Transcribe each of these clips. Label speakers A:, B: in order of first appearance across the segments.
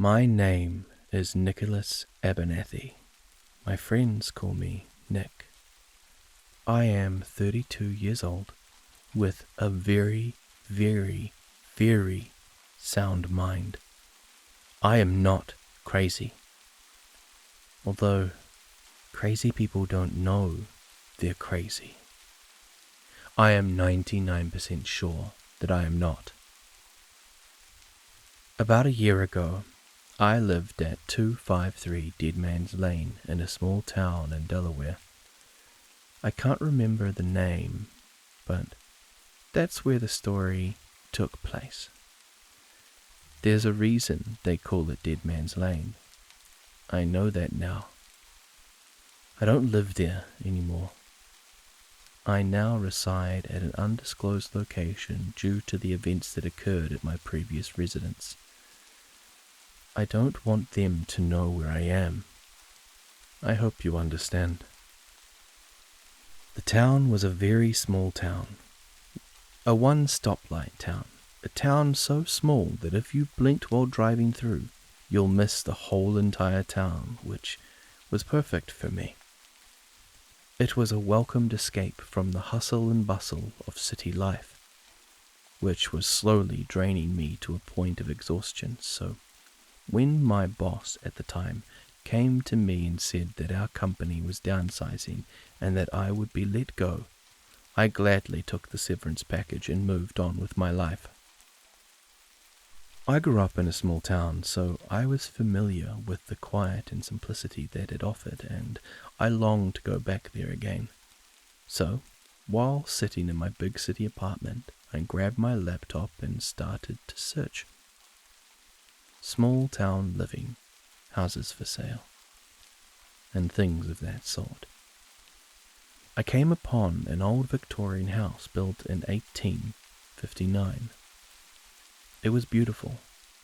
A: My name is Nicholas Abernathy. My friends call me Nick. I am 32 years old with a very, very, very sound mind. I am not crazy. Although crazy people don't know they're crazy. I am 99% sure that I am not. About a year ago, I lived at 253 Dead Man's Lane in a small town in Delaware. I can't remember the name, but that's where the story took place. There's a reason they call it Dead Man's Lane. I know that now. I don't live there anymore. I now reside at an undisclosed location due to the events that occurred at my previous residence. I don't want them to know where I am. I hope you understand. The town was a very small town. A one-stoplight town. A town so small that if you blinked while driving through, you'll miss the whole entire town, which was perfect for me. It was a welcomed escape from the hustle and bustle of city life, which was slowly draining me to a point of exhaustion. So when my boss at the time came to me and said that our company was downsizing and that I would be let go, I gladly took the severance package and moved on with my life. I grew up in a small town, so I was familiar with the quiet and simplicity that it offered, and I longed to go back there again. So, while sitting in my big city apartment, I grabbed my laptop and started to search. Small town living, houses for sale, and things of that sort. I came upon an old Victorian house built in 1859. It was beautiful,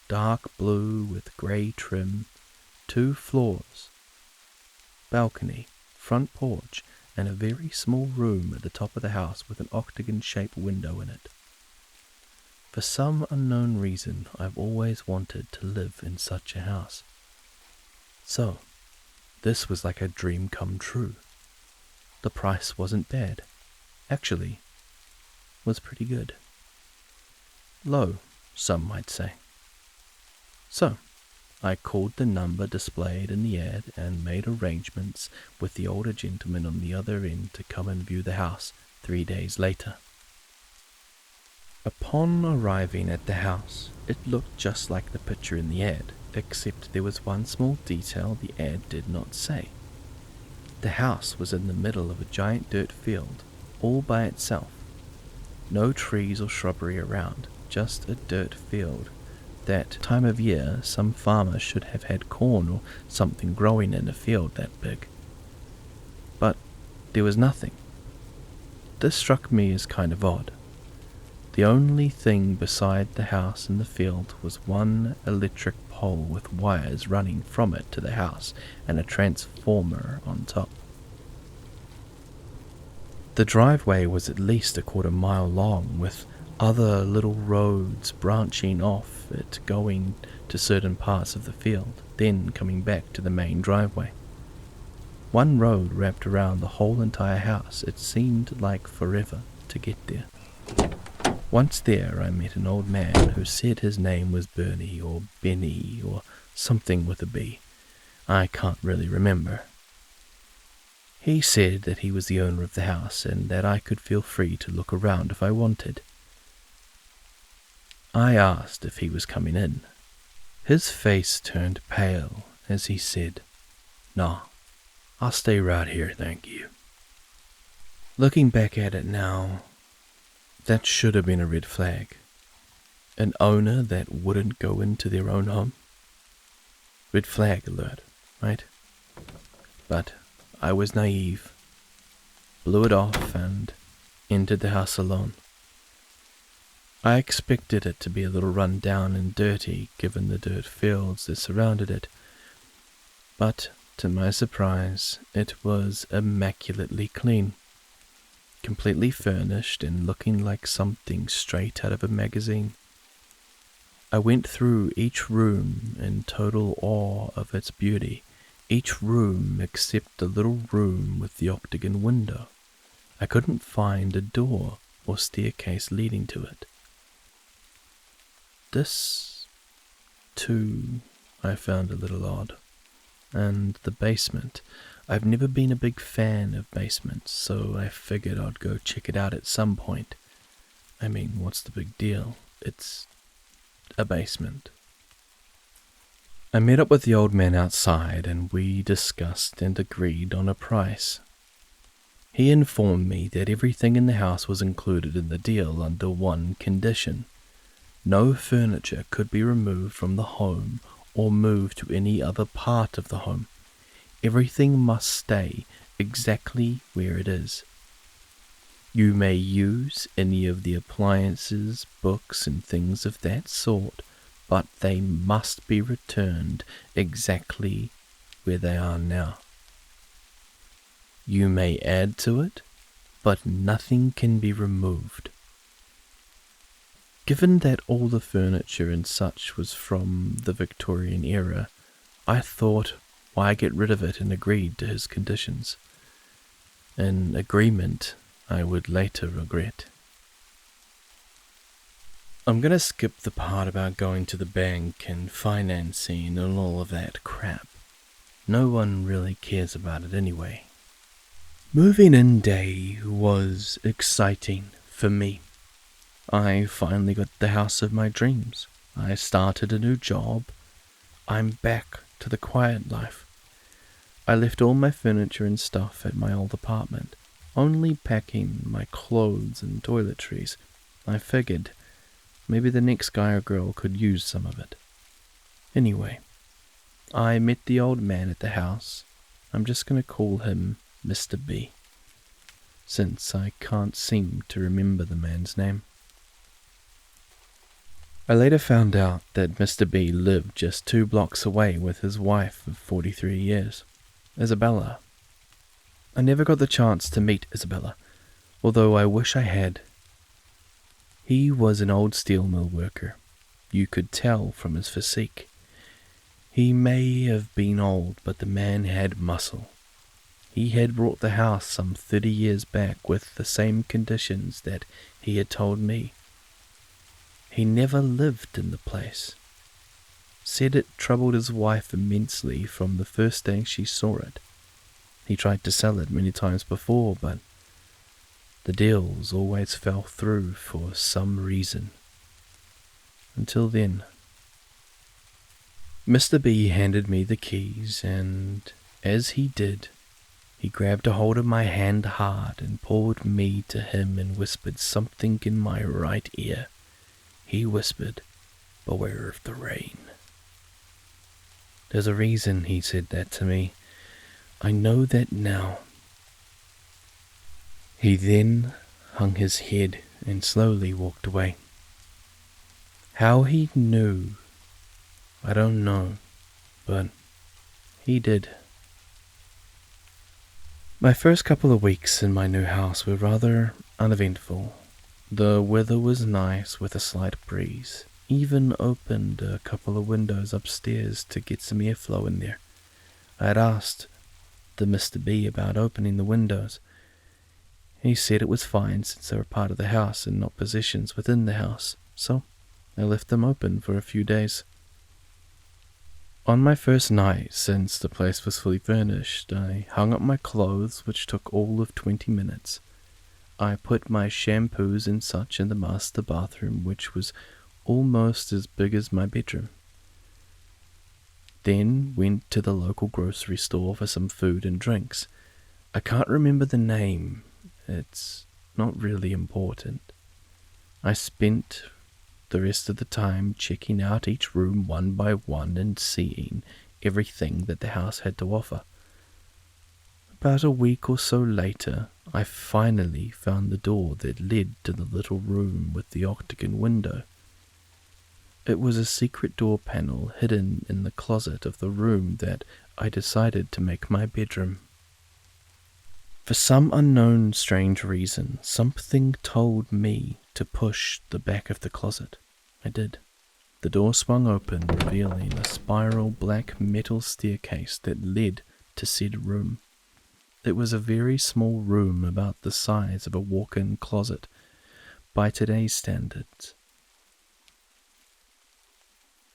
A: dark blue with grey trim, 2 floors, balcony, front porch, and a very small room at the top of the house with an octagon-shaped window in it. For some unknown reason, I've always wanted to live in such a house. So, this was like a dream come true. The price wasn't bad. Actually, was pretty good. Low, some might say. So, I called the number displayed in the ad and made arrangements with the older gentleman on the other end to come and view the house 3 days later. Upon arriving at the house, it looked just like the picture in the ad, except there was one small detail the ad did not say. The house was in the middle of a giant dirt field, all by itself. No trees or shrubbery around, just a dirt field. That time of year, some farmer should have had corn or something growing in a field that big. But there was nothing. This struck me as kind of odd. The only thing beside the house in the field was one electric pole with wires running from it to the house and a transformer on top. The driveway was at least a 1/4 mile long, with other little roads branching off it going to certain parts of the field, then coming back to the main driveway. One road wrapped around the whole entire house. It seemed like forever to get there. Once there, I met an old man who said his name was Bernie or Benny or something with a B. I can't really remember. He said that he was the owner of the house and that I could feel free to look around if I wanted. I asked if he was coming in. His face turned pale as he said, "Nah, I'll stay right here, thank you." Looking back at it now, that should have been a red flag. An owner that wouldn't go into their own home. Red flag alert, right? But I was naive, blew it off and entered the house alone. I expected it to be a little run down and dirty given the dirt fields that surrounded it, but to my surprise it was immaculately clean. Completely furnished and looking like something straight out of a magazine. I went through each room in total awe of its beauty, each room except the little room with the octagon window. I couldn't find a door or staircase leading to it. This, too, I found a little odd. And the basement. I've never been a big fan of basements, so I figured I'd go check it out at some point. I mean, what's the big deal? It's a basement. I met up with the old man outside and we discussed and agreed on a price. He informed me that everything in the house was included in the deal under one condition. No furniture could be removed from the home or moved to any other part of the home. Everything must stay exactly where it is. You may use any of the appliances, books, and things of that sort, but they must be returned exactly where they are now. You may add to it, but nothing can be removed. Given that all the furniture and such was from the Victorian era, I thought, why get rid of it, and agreed to his conditions. An agreement I would later regret. I'm gonna skip the part about going to the bank and financing and all of that crap. No one really cares about it anyway. Moving in day was exciting for me. I finally got the house of my dreams. I started a new job. I'm back to the quiet life. I left all my furniture and stuff at my old apartment, only packing my clothes and toiletries. I figured maybe the next guy or girl could use some of it. Anyway, I met the old man at the house. I'm just going to call him Mr. B, since I can't seem to remember the man's name. I later found out that Mr. B lived just 2 blocks away with his wife of 43 years, Isabella. I never got the chance to meet Isabella, although I wish I had. He was an old steel mill worker. You could tell from his physique. He may have been old, but the man had muscle. He had bought the house some 30 years back with the same conditions that he had told me. He never lived in the place. Said it troubled his wife immensely from the first day she saw it. He tried to sell it many times before, but the deals always fell through for some reason. Until then. Mr. B handed me the keys, and as he did, he grabbed a hold of my hand hard and pulled me to him and whispered something in my right ear. He whispered, "Beware of the rain." There's a reason he said that to me. I know that now. He then hung his head and slowly walked away. How he knew, I don't know, but he did. My first couple of weeks in my new house were rather uneventful. The weather was nice with a slight breeze. Even opened a couple of windows upstairs to get some airflow in there. I had asked the Mr. B about opening the windows. He said it was fine since they were part of the house and not possessions within the house, so I left them open for a few days. On my first night, since the place was fully furnished, I hung up my clothes, which took all of 20 minutes. I put my shampoos and such in the master bathroom, which was almost as big as my bedroom. Then went to the local grocery store for some food and drinks. I can't remember the name. It's not really important. I spent the rest of the time checking out each room one by one and seeing everything that the house had to offer. About a week or so later, I finally found the door that led to the little room with the octagon window. It was a secret door panel hidden in the closet of the room that I decided to make my bedroom. For some unknown strange reason, something told me to push the back of the closet. I did. The door swung open, revealing a spiral black metal staircase that led to said room. It was a very small room, about the size of a walk-in closet by today's standards.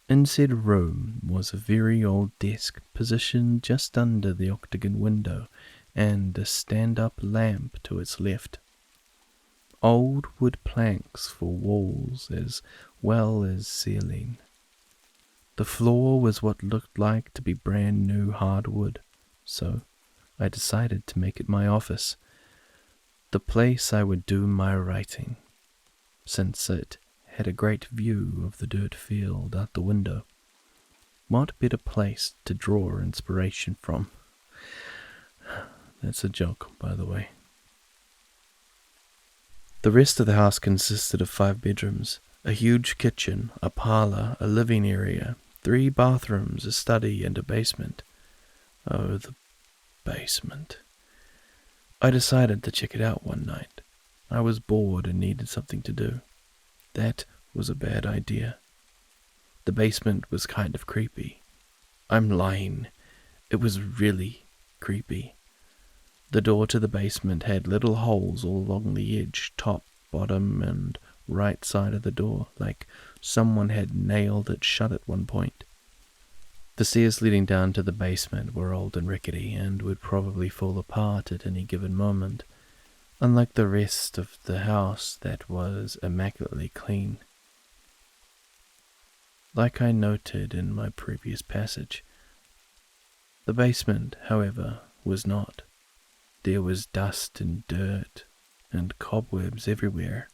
A: In said room was a very old desk positioned just under the octagon window and a stand-up lamp to its left. Old wood planks for walls as well as ceiling. The floor was what looked like to be brand new hardwood, so I decided to make it my office, the place I would do my writing, since it had a great view of the dirt field out the window. What better place to draw inspiration from? That's a joke, by the way. The rest of the house consisted of 5 bedrooms, a huge kitchen, a parlour, a living area, 3 bathrooms, a study, and a basement. Oh, the basement. I decided to check it out one night. I was bored and needed something to do. That was a bad idea. The basement was kind of creepy. I'm lying. It was really creepy. The door to the basement had little holes all along the edge, top, bottom, and right side of the door, like someone had nailed it shut at one point. The stairs leading down to the basement were old and rickety and would probably fall apart at any given moment, unlike the rest of the house that was immaculately clean. Like I noted in my previous passage, the basement, however, was not. There was dust and dirt and cobwebs everywhere.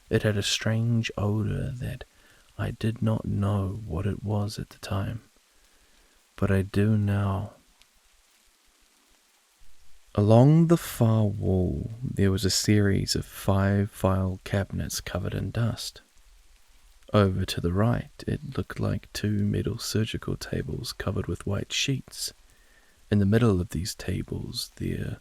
A: It had a strange odor that I did not know what it was at the time, but I do now. Along the far wall there was a series of 5 file cabinets covered in dust. Over to the right it looked like 2 metal surgical tables covered with white sheets. In the middle of these tables there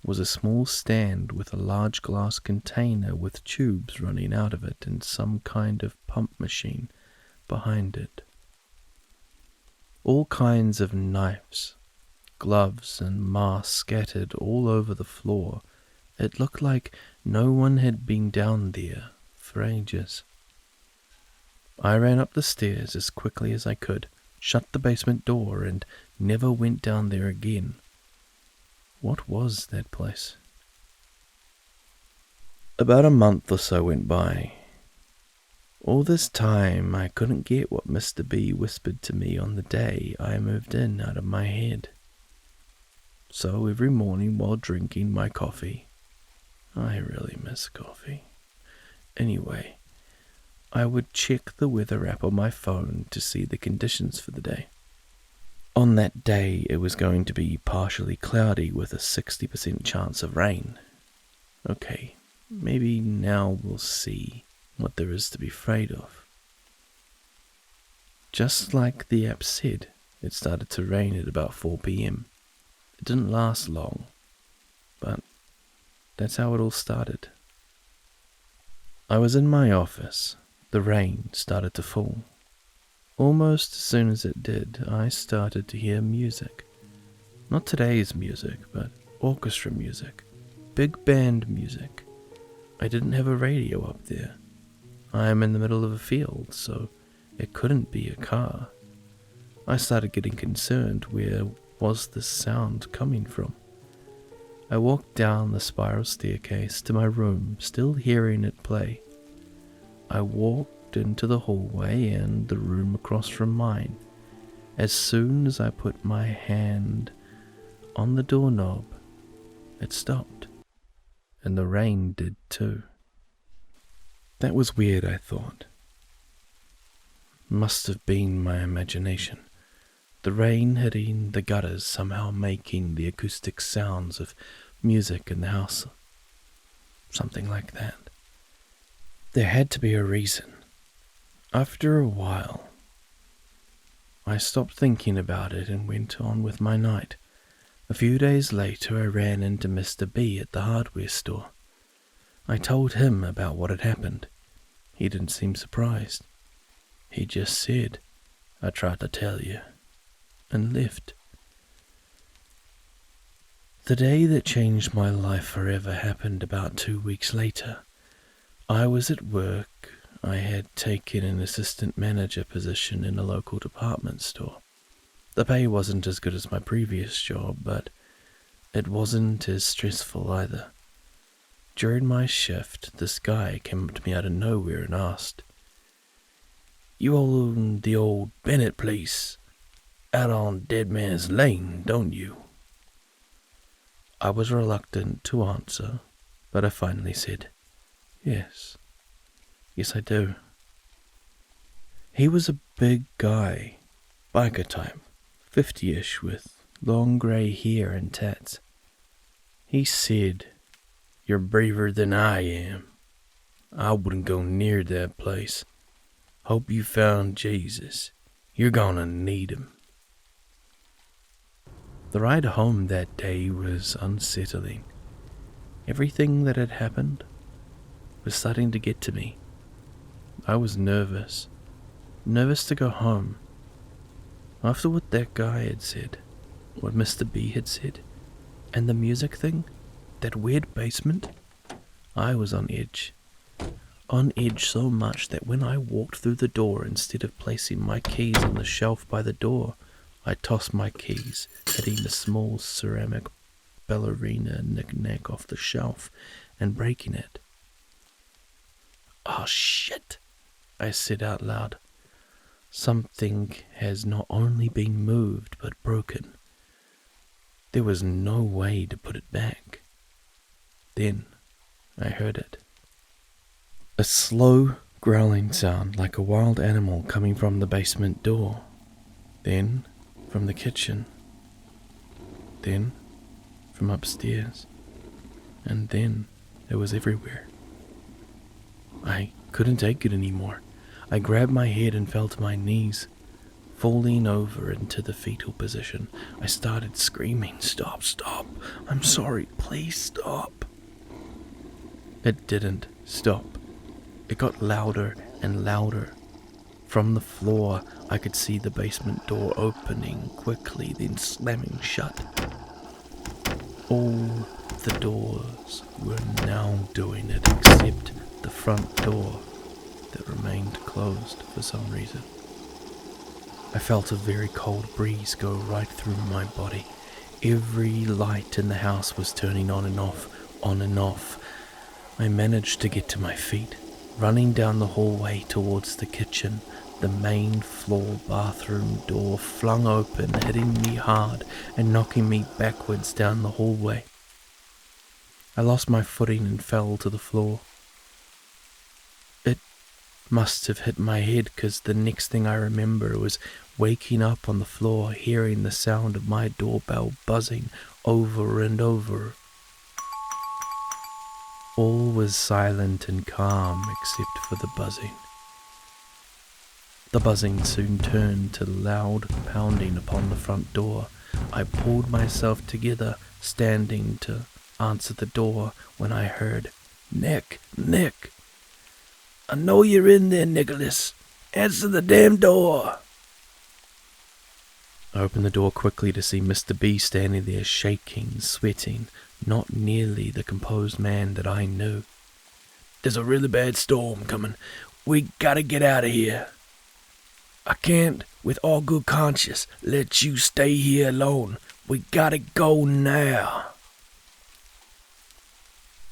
A: was a small stand with a large glass container with tubes running out of it and some kind of pump machine behind it. All kinds of knives, gloves, and masks scattered all over the floor. It looked like no one had been down there for ages. I ran up the stairs as quickly as I could, shut the basement door, and never went down there again. What was that place? About a month or so went by. All this time I couldn't get what Mr. B whispered to me on the day I moved in out of my head. So every morning while drinking my coffee, I really miss coffee. Anyway, I would check the weather app on my phone to see the conditions for the day. On that day, it was going to be partially cloudy with a 60% chance of rain. Okay, maybe now we'll see what there is to be afraid of. Just like the app said, it started to rain at about 4 p.m. It didn't last long, but that's how it all started. I was in my office. The rain started to fall. Almost as soon as it did, I started to hear music. Not today's music, but orchestra music, big band music. I didn't have a radio up there. I am in the middle of a field, so it couldn't be a car. I started getting concerned. Where was this sound coming from? I walked down the spiral staircase to my room, still hearing it play. I walked into the hallway and the room across from mine. As soon as I put my hand on the doorknob, it stopped, and the rain did too. That was weird, I thought. Must have been my imagination. The rain hitting the gutters, somehow making the acoustic sounds of music in the house. Something like that. There had to be a reason. After a while, I stopped thinking about it and went on with my night. A few days later, I ran into Mr. B at the hardware store. I told him about what had happened. He didn't seem surprised. He just said, "I tried to tell you," and left. The day that changed my life forever happened about 2 weeks later. I was at work. I had taken an assistant manager position in a local department store. The pay wasn't as good as my previous job, but it wasn't as stressful either. During my shift, this guy came up to me out of nowhere and asked, "You own the old Bennett place out on Dead Man's Lane, don't you?" I was reluctant to answer, but I finally said, Yes, I do." He was a big guy, biker type, 50-ish, with long grey hair and tats. He said, "You're braver than I am. I wouldn't go near that place. Hope you found Jesus. You're gonna need him." The ride home that day was unsettling. Everything that had happened was starting to get to me. I was nervous to go home. After what that guy had said, what Mr. B had said, and the music thing, that weird basement, I was on edge. On edge so much that when I walked through the door, instead of placing my keys on the shelf by the door, I tossed my keys, hitting the small ceramic ballerina knick-knack off the shelf and breaking it. "Oh shit," I said out loud. Something has not only been moved but broken. There was no way to put it back. Then I heard it. A slow, growling sound like a wild animal coming from the basement door. Then from the kitchen. Then from upstairs. And then it was everywhere. I couldn't take it anymore. I grabbed my head and fell to my knees. Falling over into the fetal position, I started screaming, Stop, I'm sorry, please stop." It didn't stop. It got louder and louder. From the floor, I could see the basement door opening quickly, then slamming shut. All the doors were now doing it except the front door that remained closed for some reason. I felt a very cold breeze go right through my body. Every light in the house was turning on and off, on and off. I managed to get to my feet, running down the hallway towards the kitchen. The main floor bathroom door flung open, hitting me hard and knocking me backwards down the hallway. I lost my footing and fell to the floor. It must have hit my head, because the next thing I remember was waking up on the floor, hearing the sound of my doorbell buzzing over and over. All was silent and calm except for the buzzing. The buzzing soon turned to loud pounding upon the front door. I pulled myself together, standing to answer the door, when I heard, Nick, I know you're in there, Nicholas. Answer the damn door." I opened the door quickly to see Mr. B standing there, shaking, sweating, not nearly the composed man that I knew. "There's a really bad storm coming. We gotta get out of here. I can't, with all good conscience, let you stay here alone. We gotta go now."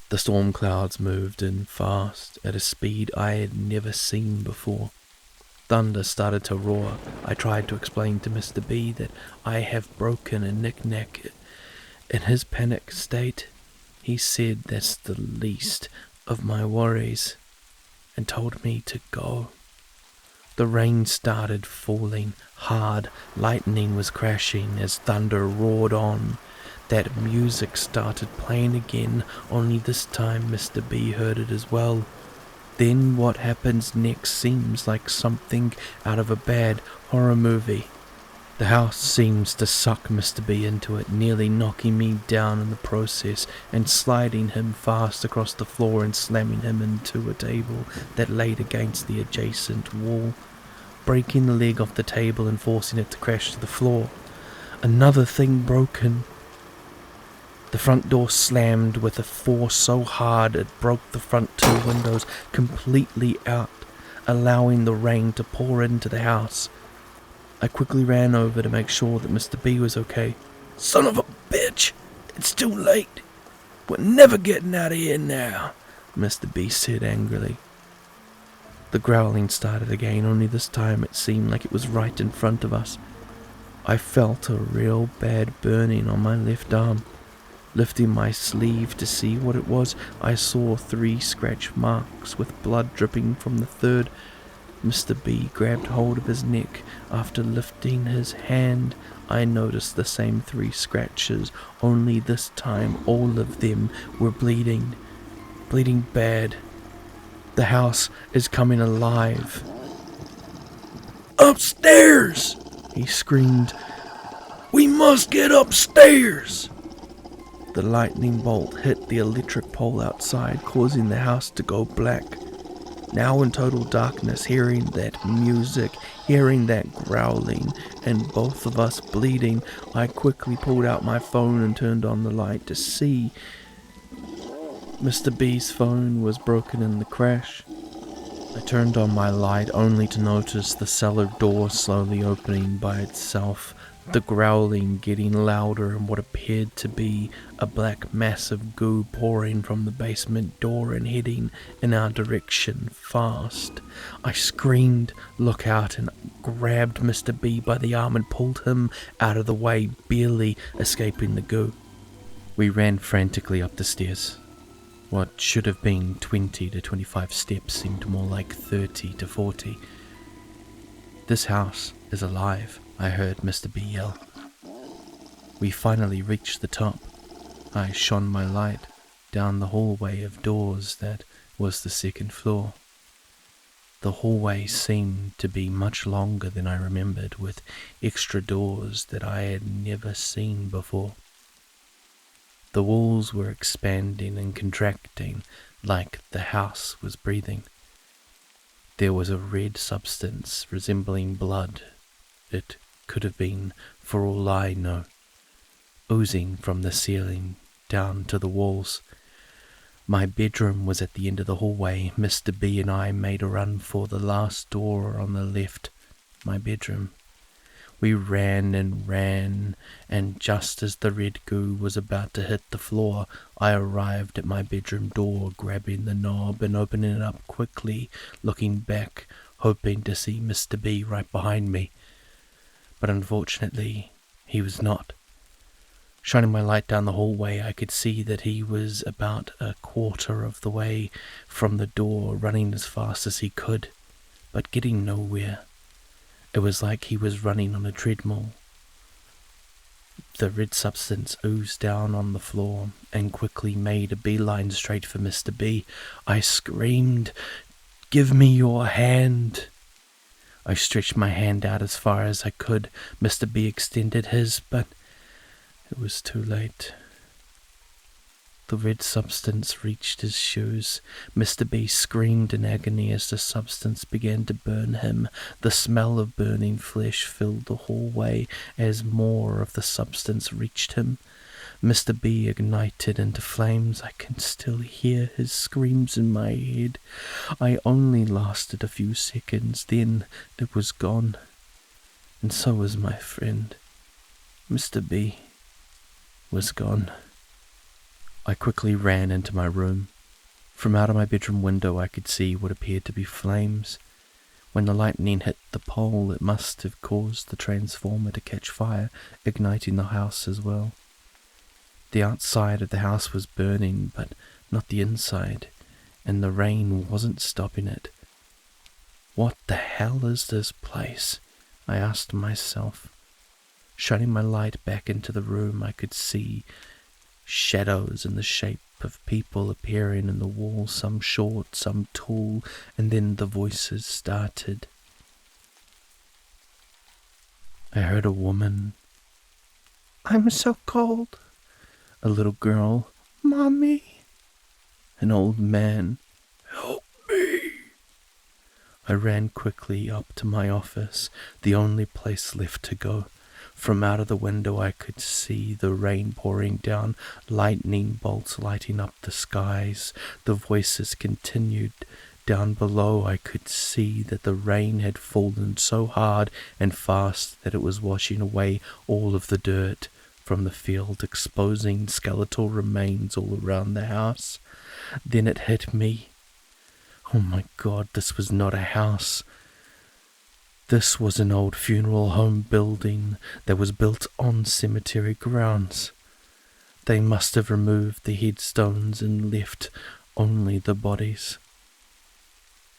A: The storm clouds moved in fast, at a speed I had never seen before. Thunder started to roar. I tried to explain to Mr. B that I have broken a knick-knack. In his panic state, he said that's the least of my worries, and told me to go. The rain started falling hard. Lightning was crashing as thunder roared on. That music started playing again, only this time Mr. B heard it as well. Then what happens next seems like something out of a bad horror movie. The house seems to suck Mr. B into it, nearly knocking me down in the process and sliding him fast across the floor and slamming him into a table that laid against the adjacent wall. breaking the leg off the table and forcing it to crash to the floor. Another thing broken. The front door slammed with a force so hard it broke the front two windows completely out, allowing the rain to pour into the house. I quickly ran over to make sure that Mr. B was okay. "Son of a bitch! It's too late! We're never getting out of here now," Mr. B said angrily. The growling started again, only this time it seemed like it was right in front of us. I felt a real bad burning on my left arm. Lifting my sleeve to see what it was, I saw 3 scratch marks with blood dripping from the third. Mr. B grabbed hold of his neck. After lifting his hand, I noticed the same 3 scratches, only this time all of them were bleeding. Bleeding bad. The house is coming alive. "Upstairs!" he screamed. "We must get upstairs!" The lightning bolt hit the electric pole outside, causing the house to go black. Now in total darkness, hearing that music, hearing that growling, and both of us bleeding, I quickly pulled out my phone and turned on the light to see. Mr. B's phone was broken in the crash. I turned on my light only to notice the cellar door slowly opening by itself, the growling getting louder and what appeared to be a black mass of goo pouring from the basement door and heading in our direction fast. I screamed, "Look out," and grabbed Mr. B by the arm and pulled him out of the way, barely escaping the goo. We ran frantically up the stairs. What should have been 20 to 25 steps seemed more like 30 to 40. "This house is alive," I heard Mr. B yell. We finally reached the top. I shone my light down the hallway of doors that was the second floor. The hallway seemed to be much longer than I remembered, with extra doors that I had never seen before. The walls were expanding and contracting like the house was breathing. There was a red substance resembling blood. It could have been, for all I know, oozing from the ceiling down to the walls. My bedroom was at the end of the hallway. Mr. B and I made a run for the last door on the left, my bedroom. We ran, and just as the red goo was about to hit the floor, I arrived at my bedroom door, grabbing the knob and opening it up quickly, looking back, hoping to see Mr. B right behind me. But unfortunately, he was not. Shining my light down the hallway, I could see that he was about a quarter of the way from the door, running as fast as he could, but getting nowhere. It was like he was running on a treadmill. The red substance oozed down on the floor and quickly made a beeline straight for Mr. B. I screamed, "Give me your hand!" I stretched my hand out as far as I could. Mr. B extended his, but it was too late. The red substance reached his shoes. Mr. B screamed in agony as the substance began to burn him. The smell of burning flesh filled the hallway as more of the substance reached him. Mr. B ignited into flames. I can still hear his screams in my head. I only lasted a few seconds, then it was gone. And so was my friend. Mr. B was gone. I quickly ran into my room. From out of my bedroom window I could see what appeared to be flames. When the lightning hit the pole, it must have caused the transformer to catch fire, igniting the house as well. The outside of the house was burning, but not the inside, and the rain wasn't stopping it. What the hell is this place? I asked myself. Shining my light back into the room, I could see shadows in the shape of people appearing in the wall, some short, some tall, and then the voices started. I heard a woman, "I'm so cold." A little girl, "Mommy." An old man, "Help me." I ran quickly up to my office, the only place left to go. From out of the window I could see the rain pouring down, lightning bolts lighting up the skies. The voices continued. Down below I could see that the rain had fallen so hard and fast that it was washing away all of the dirt from the field, exposing skeletal remains all around the house. Then it hit me. Oh my God, this was not a house. This was an old funeral home building that was built on cemetery grounds. They must have removed the headstones and left only the bodies.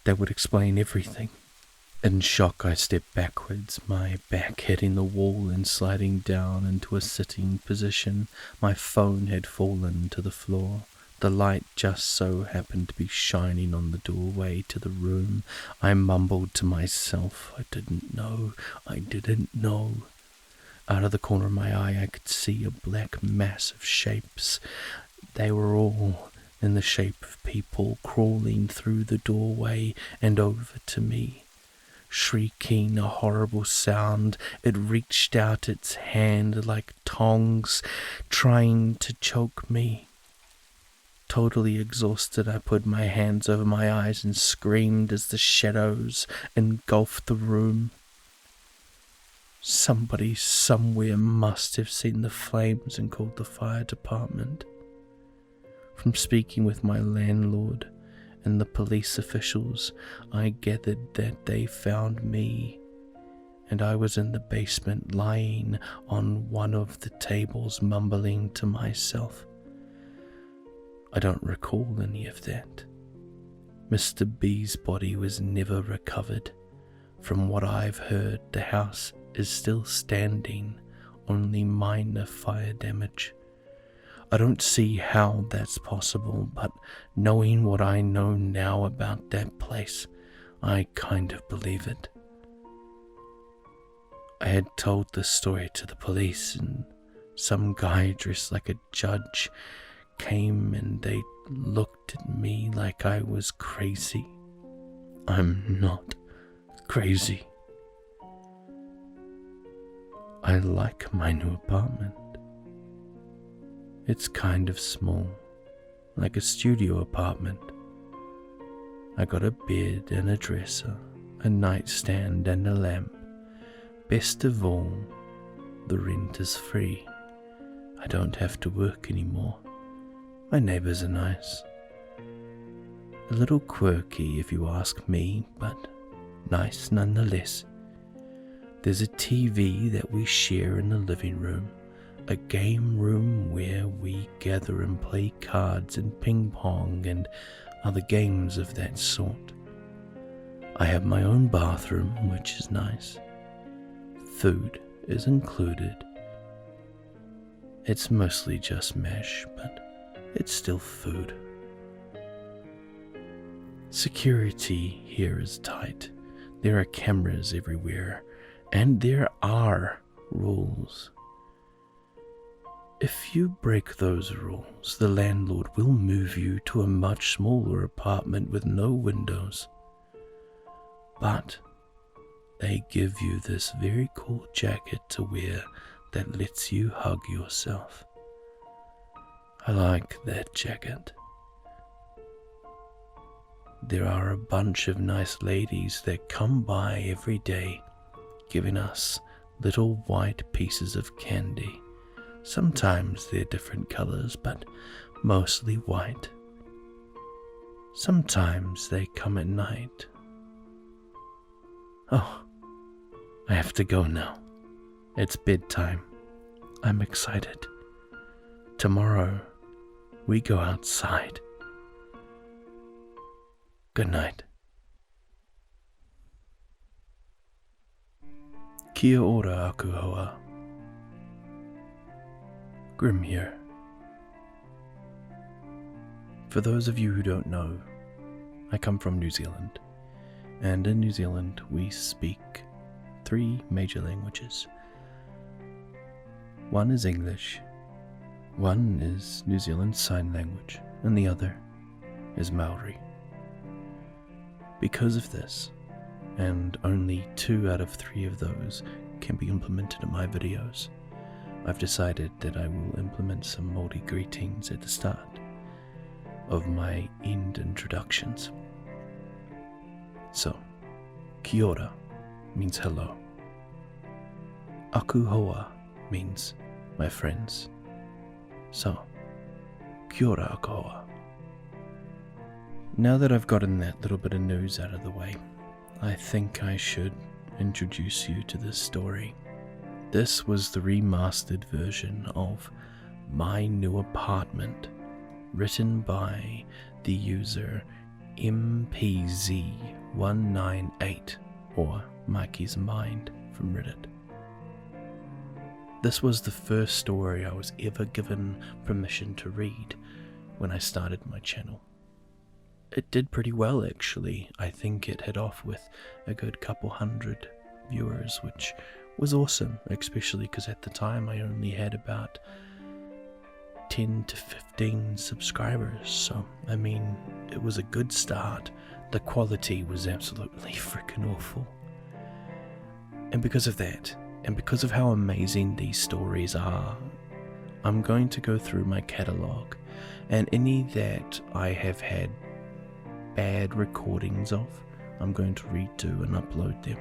A: That would explain everything. In shock, I stepped backwards, my back hitting the wall and sliding down into a sitting position. My phone had fallen to the floor. The light just so happened to be shining on the doorway to the room. I mumbled to myself, I didn't know. Out of the corner of my eye, I could see a black mass of shapes. They were all in the shape of people crawling through the doorway and over to me. Shrieking a horrible sound, it reached out its hand like tongs, trying to choke me. Totally exhausted, I put my hands over my eyes and screamed as the shadows engulfed the room. Somebody somewhere must have seen the flames and called the fire department. From speaking with my landlord and the police officials, I gathered that they found me, and I was in the basement lying on one of the tables mumbling to myself. I don't recall any of that. Mr. B's body was never recovered. From what I've heard, the house is still standing, only minor fire damage. I don't see how that's possible, but knowing what I know now about that place, I kind of believe it. I had told this story to the police, and some guy dressed like a judge came and they looked at me like I was crazy. I'm not crazy. I like my new apartment. It's kind of small, like a studio apartment. I got a bed and a dresser, a nightstand and a lamp. Best of all, the rent is free. I don't have to work anymore. My neighbors are nice. A little quirky if you ask me, but nice nonetheless. There's a TV that we share in the living room, a game room where we gather and play cards and ping pong and other games of that sort. I have my own bathroom, which is nice. Food is included. It's mostly just mesh, but it's still food. Security here is tight. There are cameras everywhere, and there are rules. If you break those rules, the landlord will move you to a much smaller apartment with no windows. But they give you this very cool jacket to wear that lets you hug yourself. I like that jacket. There are a bunch of nice ladies that come by every day, giving us little white pieces of candy. Sometimes they're different colors, but mostly white. Sometimes they come at night. Oh, I have to go now. It's bedtime. I'm excited. Tomorrow, we go outside. Good night. Kia ora aku hoa. Grim here. For those of you who don't know, I come from New Zealand, and in New Zealand we speak 3 major languages. One is English, one is New Zealand Sign Language, and the other is Maori. Because of this, and only 2 out of 3 of those can be implemented in my videos. I've decided that I will implement some Māori greetings at the start of my end introductions. So, kia ora means hello. Aku hoa means my friends. So, kia ora aku hoa. Now that I've gotten that little bit of news out of the way, I think I should introduce you to this story. This was the remastered version of My New Apartment, written by the user MPZ198, or Mikey's Mind from Reddit. This was the first story I was ever given permission to read when I started my channel. It did pretty well, actually. I think it hit off with a good couple hundred viewers, which was awesome, especially because at the time I only had about 10 to 15 subscribers. So, I mean, it was a good start. The quality was absolutely freaking awful. And because of that, and because of how amazing these stories are, I'm going to go through my catalogue, and any that I have had bad recordings of, I'm going to redo and upload them.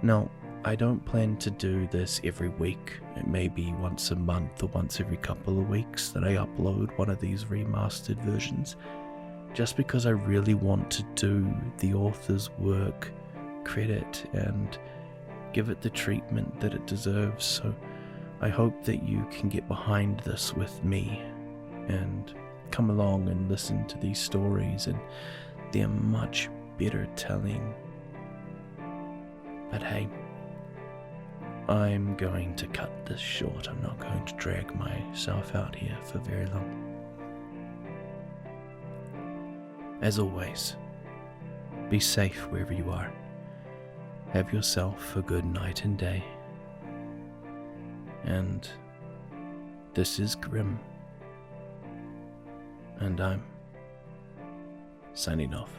A: Now, I don't plan to do this every week. It may be once a month or once every couple of weeks that I upload one of these remastered versions, just because I really want to do the author's work credit and give it the treatment that it deserves. So I hope that you can get behind this with me and come along and listen to these stories, and they're much better telling. But hey, I'm going to cut this short. I'm not going to drag myself out here for very long. As always, be safe wherever you are. Have yourself a good night and day. And this is Grim. And I'm signing off.